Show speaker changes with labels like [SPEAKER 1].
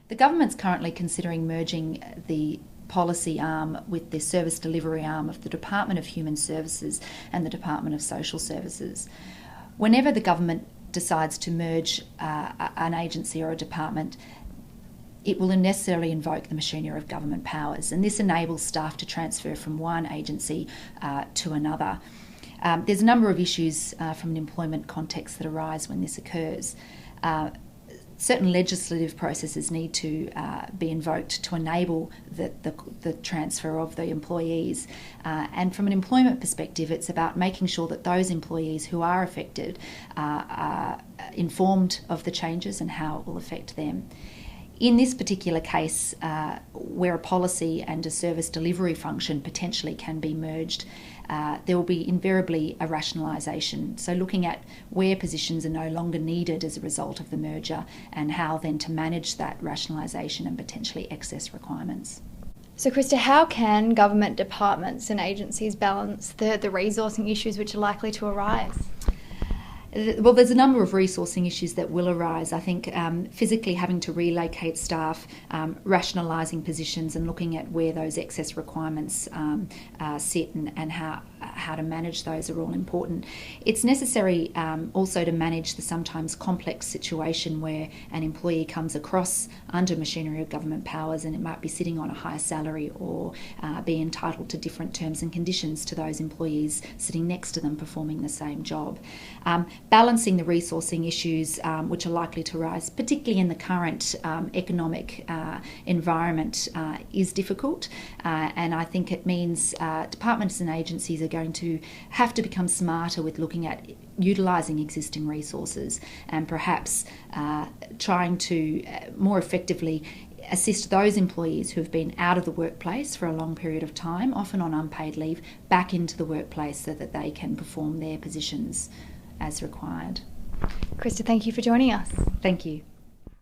[SPEAKER 1] The government's currently considering merging the policy arm with the service delivery arm of the Department of Human Services and the Department of Social Services. Whenever the government decides to merge an agency or a department, it will necessarily invoke the machinery of government powers, and this enables staff to transfer from one agency to another. There's a number of issues from an employment context that arise when this occurs. Certain legislative processes need to be invoked to enable the transfer of the employees. And from an employment perspective, it's about making sure that those employees who are affected are informed of the changes and how it will affect them. In this particular case, where a policy and a service delivery function potentially can be merged, there will be invariably a rationalisation. So looking at where positions are no longer needed as a result of the merger and how then to manage that rationalisation and potentially excess requirements.
[SPEAKER 2] So Christa, how can government departments and agencies balance the resourcing issues which are likely to arise?
[SPEAKER 1] Well, there's a number of resourcing issues that will arise. I think physically having to relocate staff, rationalising positions and looking at where those excess requirements sit and how to manage those are all important. It's necessary also to manage the sometimes complex situation where an employee comes across under machinery of government powers and it might be sitting on a higher salary or be entitled to different terms and conditions to those employees sitting next to them performing the same job. Balancing the resourcing issues which are likely to arise, particularly in the current economic environment, is difficult, and I think it means departments and agencies are going to have to become smarter with looking at utilising existing resources and perhaps trying to more effectively assist those employees who have been out of the workplace for a long period of time, often on unpaid leave, back into the workplace so that they can perform their positions as required.
[SPEAKER 2] Christa, thank you for joining us.
[SPEAKER 1] Thank you.